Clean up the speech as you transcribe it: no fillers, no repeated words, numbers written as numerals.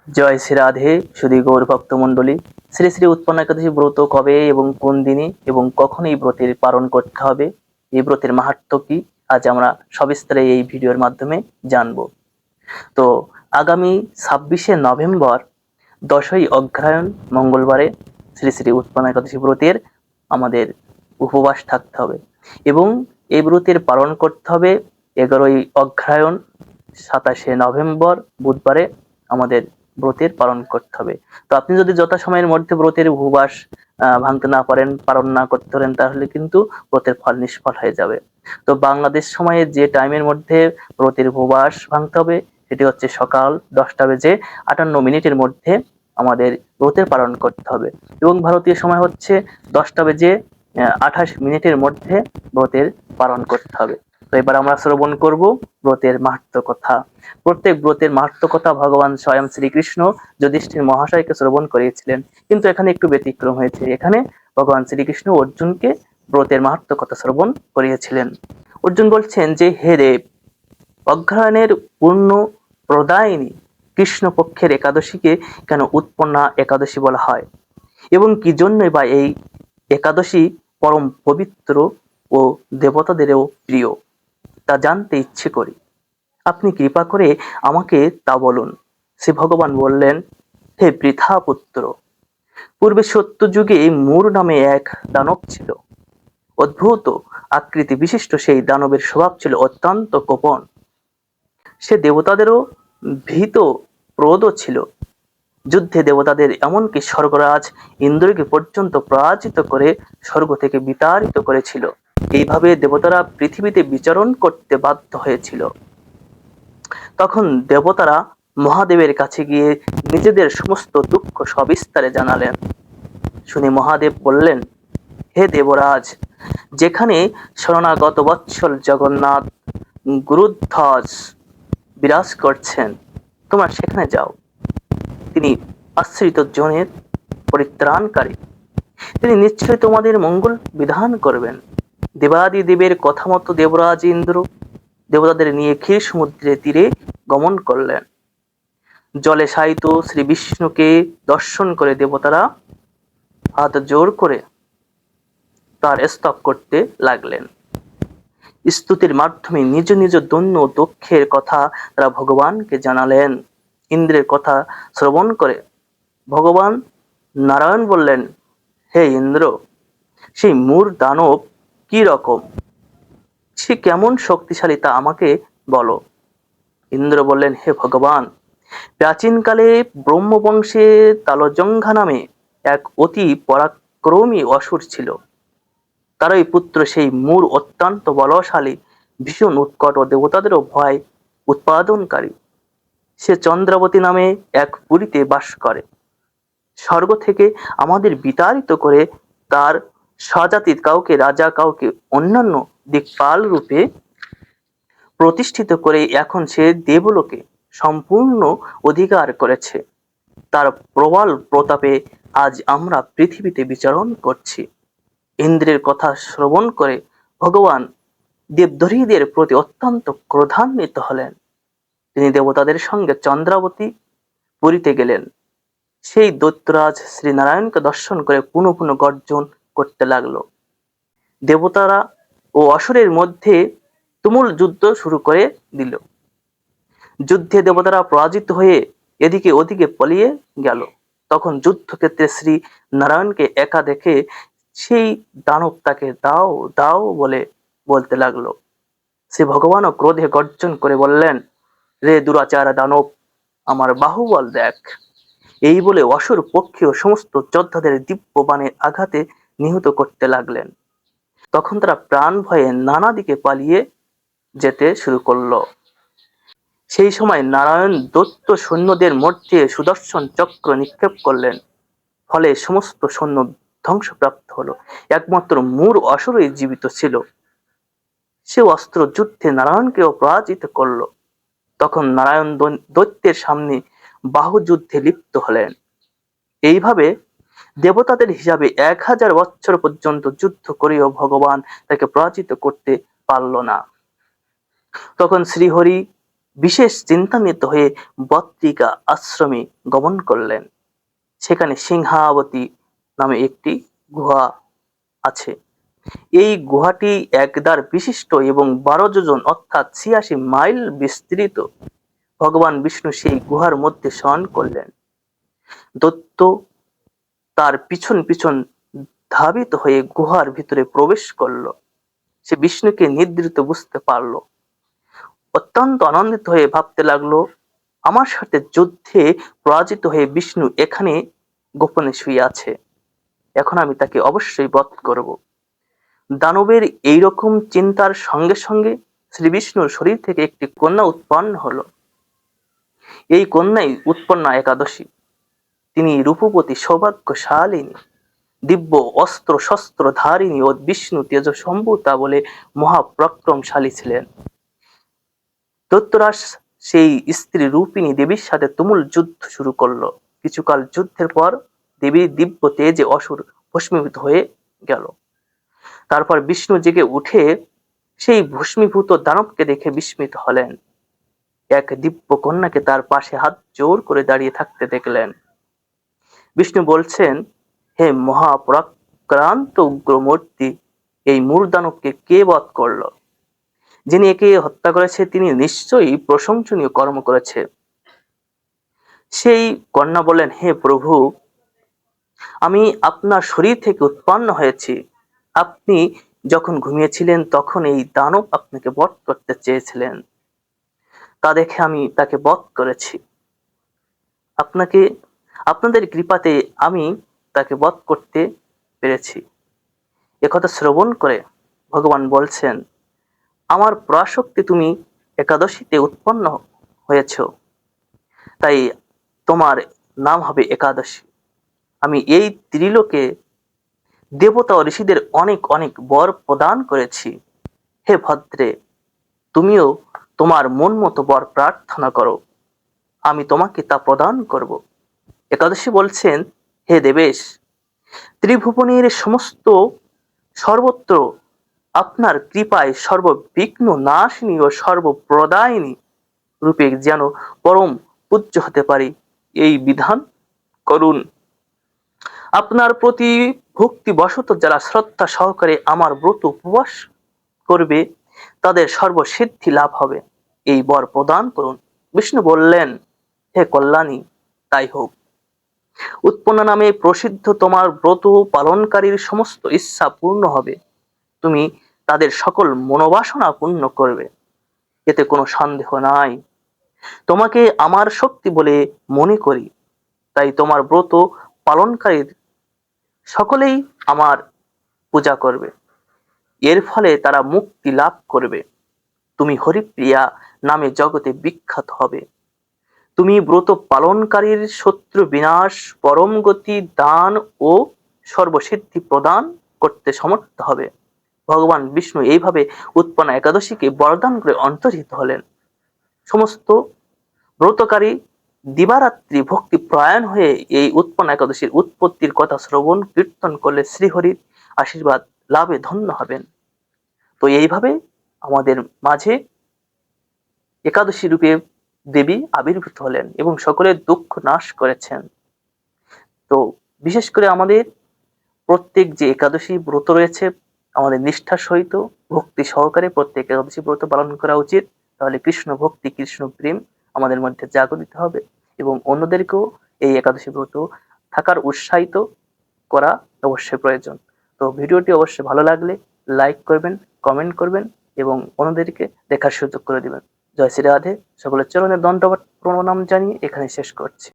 জয় শ্রী রাধে। সুধী গৌর ভক্তমণ্ডলী, শ্রী শ্রী উৎপন্ন একাদশী ব্রত কবে এবং কোন দিনে এবং কখন এই ব্রতের পালন করতে হবে, এই ব্রতের মাহাত্ম্য কি, আজ আমরা সবিস্তারে এই ভিডিওর মাধ্যমে জানব। তো আগামী 26শে নভেম্বর 10ই অগ্রহায়ণ মঙ্গলবারে শ্রী শ্রী উৎপন্ন একাদশী ব্রতের আমাদের উপবাস থাকতে হবে এবং এই ব্রতের পালন করতে হবে 11ই অগ্রহায়ণ 27শে নভেম্বর বুধবারে আমাদের ব্রতের পালন করতে হবে। তো আপনি যদি যথাসময়ের মধ্যে ব্রতের উপবাস ভাঙতে না পারেন, পালন না করতে পারেন, তাহলে কিন্তু ব্রতের ফল নিষ্ফল হয়ে যাবে। তো বাংলাদেশ সময়ে যে টাইমের মধ্যে ব্রতের উপবাস ভাঙতে হবে সেটি হচ্ছে সকাল 10টা বেজে 58 মিনিটের মধ্যে আমাদের ব্রতের পালন করতে হবে এবং ভারতীয় সময় হচ্ছে 10টা বেজে 28 মিনিটের মধ্যে ব্রতের পালন করতে হবে। তো এবার আমরা শ্রবণ করব ব্রতের মাহাত্ম্য কথা। প্রত্যেক ব্রতের মাহাত্ম্য কথা ভগবান স্বয়ং শ্রীকৃষ্ণ যুধিষ্ঠির মহাশয়কে শ্রবণ করিয়েছিলেন, কিন্তু এখানে একটু ব্যতিক্রম হয়েছে। এখানে ভগবান শ্রীকৃষ্ণ অর্জুনকে ব্রতের মাহাত্ম্য কথা শ্রবণ করিয়েছিলেন। অর্জুন বলছেন যে, হে দেব, অগ্রহায়ণের পূর্ণ প্রদায়িনী কৃষ্ণপক্ষের একাদশীকে কেন উৎপন্না একাদশী বলা হয় এবং কি জন্যই বা এই একাদশী পরম পবিত্র ও দেবতাদেরও প্রিয়, তা জানতে ইচ্ছে করি। আপনি কৃপা করে আমাকে তা বলুন। শ্রী ভগবান বললেন, হে বৃথা পুত্র, পূর্বে সত্যযুগে মূর নামে এক দানব ছিল। অদ্ভুত আকৃতি বিশিষ্ট সেই দানবের স্বভাব ছিল অত্যন্ত কোপন। সে দেবতাদেরও ভীত প্রদ ছিল। যুদ্ধে দেবতাদের এমনকি স্বর্গরাজ ইন্দ্রকে পর্যন্ত পরাজিত করে স্বর্গ থেকে বিতাড়িত করেছিল। এইভাবে দেবতারা পৃথিবীতে বিচরণ করতে বাধ্য হয়েছিল। তখন দেবতারা মহাদেবের কাছে গিয়ে নিজেদের সমস্ত দুঃখ সবিস্তারে জানালেন। শুনে মহাদেব বললেন, হে দেবরাজ, যেখানে শরণাগত বৎসল জগন্নাথ গুরুধ্বজ বিরাজ করছেন, তোমরা সেখানে যাও। তিনি আশ্রিত জনের পরিত্রাণকারী, তিনি নিশ্চয় তোমাদের মঙ্গল বিধান করবেন। দেবাদি দেবের কথা মতো দেবরাজ ইন্দ্র দেবতাদের নিয়ে ক্ষীর সমুদ্রের তীরে গমন করলেন। জলে শায়িত শ্রী বিষ্ণুকে দর্শন করে দেবতারা হাত জোর করে তার স্তব করতে লাগলেন। স্তুতির মাধ্যমে নিজ নিজ দৈন্য দুঃখের কথা তারা ভগবানকে জানালেন। ইন্দ্রের কথা শ্রবণ করে ভগবান নারায়ণ বললেন, হে ইন্দ্র, সেই মূর দানব কি রকম, সে কেমন শক্তিশালী তা আমাকে বলো। ইন্দ্র বললেন, হে ভগবান, প্রাচীনকালে ব্রহ্মবংশে তালজঙ্ঘা নামে এক অতি পরাক্রমী অসুর ছিল। তারই পুত্র সেই মূর অত্যন্ত বলশালী, ভীষণ উৎকট ও দেবতাদেরও ভয় উৎপাদনকারী। সে চন্দ্রাবতী নামে এক পুরীতে বাস করে। স্বর্গ থেকে আমাদের বিতাড়িত করে তার স্বজাতির কাউকে রাজা, কাউকে অন্যান্য দিকপাল রূপে প্রতিষ্ঠিত করে এখন সে দেবলোকে সম্পূর্ণ অধিকার করেছে। তার প্রবল প্রতাপে আজ আমরা পৃথিবীতে বিচরণ করছি। ইন্দ্রের কথা শ্রবণ করে ভগবান দেবদহীদের প্রতি অত্যন্ত ক্রোধান্বিত হলেন। তিনি দেবতাদের সঙ্গে চন্দ্রাবতী পুরীতে গেলেন। সেই দৈত্যরাজ শ্রী নারায়ণকে দর্শন করে পুনঃ পুনঃ গর্জন করতে লাগলো। দেবতারা ও অসুরের মধ্যে তুমুল যুদ্ধ শুরু করে দিল। যুদ্ধে দেবতারা পরাজিত হয়ে এদিকে ওদিকে পালিয়ে গেল। তখন যুদ্ধক্ষেত্রে শ্রী নারায়ণকে একা দেখে সেই দানব তাকে দাও দাও বলতে লাগলো। শ্রী ভগবানও ক্রোধে গর্জন করে বললেন, রে দুরাচার দানব, আমার বাহুবল দেখ। এই বলে অসুর পক্ষীয় সমস্ত যোদ্ধাদের দিব্য বাণের আঘাতে নিহত করতে লাগলেন। তখন তারা প্রাণ ভয়ে নানা দিকে পালিয়ে যেতে শুরু করলো। সেই সময় নারায়ণ দৈত্য সৈন্যদের মধ্যে সুদর্শন চক্র নিক্ষেপ করলেন। ফলে সমস্ত সৈন্য ধ্বংসপ্রাপ্ত হলো। একমাত্র মূর অসুরই জীবিত ছিল। সে অস্ত্র যুদ্ধে নারায়ণকেও পরাজিত করলো। তখন নারায়ণ দৈত্যের সামনে বাহু যুদ্ধে লিপ্ত হলেন। এইভাবে দেবতাদের হিসাবে 1000 বৎসর পর্যন্ত যুদ্ধ করেও ভগবান তাকে পরাজিত করতে পারল না। তখন শ্রীহরি বিশেষ চিন্তান্বিত হয়ে বত্রিকা আশ্রমে গমন করলেন। সেখানে সিংহাবতী নামে একটি গুহা আছে। এই গুহাটি একদ্বার বিশিষ্ট এবং 12 যোজন অর্থাৎ 86 মাইল বিস্তৃত। ভগবান বিষ্ণু সেই গুহার মধ্যে শয়ন করলেন। দৈত্য তার পিছন পিছন ধাবিত হয়ে গুহার ভিতরে প্রবেশ করল। সে বিষ্ণুকে নিদ্রিত বুঝতে পারল। অত্যন্ত আনন্দিত হয়ে ভাবতে লাগলো, আমার সাথে যুদ্ধে পরাজিত হয়ে বিষ্ণু এখানে গোপনে শুয়ে আছে, এখন আমি তাকে অবশ্যই বধ করব। দানবের এইরকম চিন্তার সঙ্গে সঙ্গে শ্রী বিষ্ণুর শরীর থেকে একটি কন্যা উৎপন্ন হলো। এই কন্যাই উৎপন্না একাদশী। তিনি রূপবতী, সৌভাগ্যশালিনী, দিব্য অস্ত্র শস্ত্র ধারিণী ও বিষ্ণু তেজ সম্ভূতা বলে মহাপরাক্রমশালী ছিলেন। দৈত্যরাজ সেই স্ত্রী রূপিণী দেবীর সাথে তুমুল যুদ্ধ শুরু করলো। কিছুকাল যুদ্ধের পর দেবীর দিব্য তেজে অসুর ভস্মীভূত হয়ে গেল। তারপর বিষ্ণু জেগে উঠে সেই ভস্মীভূত দানবকে দেখে বিস্মিত হলেন। এক দিব্য কন্যাকে তার পাশে হাত জোর করে দাঁড়িয়ে থাকতে দেখলেন। বিষ্ণু বলছেন, হে মহাপরাক্রান্ত উগ্রমূর্তি, এই মূর্দানবকে কে বধ করলো? যিনি একে হত্যা করেছে তিনি নিশ্চয়ই প্রশংসনীয় কর্ম করেছে। সেই কন্যা বললেন, হে প্রভু, আমি আপনার শরীর থেকে উৎপন্ন হয়েছি। আপনি যখন ঘুমিয়েছিলেন তখন এই দানব আপনাকে বধ করতে চেয়েছিলেন, তা দেখে আমি তাকে বধ করেছি। আপনাদের কৃপাতে আমি তাকে বধ করতে পেরেছি। একথা শ্রবণ করে ভগবান বলছেন, আমার পরাশক্তি তুমি একাদশীতে উৎপন্ন হয়েছ, তাই তোমার নাম হবে একাদশী। আমি এই ত্রিলোকে দেবতা ও ঋষিদের অনেক অনেক বর প্রদান করেছি। হে ভদ্রে, তুমিও তোমার মন মতো বর প্রার্থনা করো, আমি তোমাকে তা প্রদান করব। একাদশী বলছেন, হে দেবেশ, ত্রিভুবনের সমস্ত সর্বত্র আপনার কৃপায় সর্ববিঘ্ন নাশিনী ও সর্বপ্রদায়িনী রূপে যেন পরম পূজ্য হতে পারি, এই বিধান করুন। আপনার প্রতি ভক্তি বশত যারা শ্রদ্ধা সহকারে আমার ব্রত উপবাস করবে তাদের সর্বসিদ্ধি লাভ হবে, এই বর প্রদান করুন। বিষ্ণু বললেন, হে কল্যাণী, তাই হোক। উৎপন্না নামে প্রসিদ্ধ তোমার ব্রত পালনকারীর সমস্ত ইচ্ছা পূর্ণ হবে। তুমি তাদের সকল মনোবাসনা পূর্ণ করবে, এতে কোনো সন্দেহ নাই। তোমাকে আমার শক্তি বলে মনে করি, তাই তোমার ব্রত পালনকারীর সকলেই আমার পূজা করবে। এর ফলে তারা মুক্তি লাভ করবে। তুমি হরিপ্রিয়া নামে জগতে বিখ্যাত হবে। তুমি ব্রত পালনকারীর শত্রু বিনাশ, পরম গতি দান ও সর্বসিদ্ধি প্রদান করতে সমর্থ হবে। ভগবান বিষ্ণু এইভাবে উৎপন্না একাদশীকে বরদান করে অন্তর্হিত হলেন। সমস্ত ব্রতকারী দিবারাত্রি ভক্তি প্রয়াণ হয়ে এই উৎপন্না একাদশীর উৎপত্তির কথা শ্রবণ কীর্তন করলে শ্রীহরির আশীর্বাদ লাভে ধন্য হবেন। তো এইভাবে আমাদের মাঝে একাদশী রূপে দেবী আবির্ভূত হলেন এবং সকলের দুঃখ নাশ করেছেন। তো বিশেষ করে আমাদের প্রত্যেক যে একাদশী ব্রত রয়েছে, আমাদের নিষ্ঠার সহিত ভক্তি সহকারে প্রত্যেক একাদশী ব্রত পালন করা উচিত। তাহলে কৃষ্ণ ভক্তি, কৃষ্ণ প্রেম আমাদের মধ্যে জাগরিত হবে এবং অন্যদেরকেও এই একাদশী ব্রত থাকার উৎসাহিত করা অবশ্যই প্রয়োজন। তো ভিডিওটি অবশ্যই ভালো লাগলে লাইক করবেন, কমেন্ট করবেন এবং অন্যদেরকে দেখার সুযোগ করে দিবেন। জয় শ্রী রাধে। সকলের চরণে দণ্ডবত প্রণাম জানিয়ে এখানে শেষ করছি।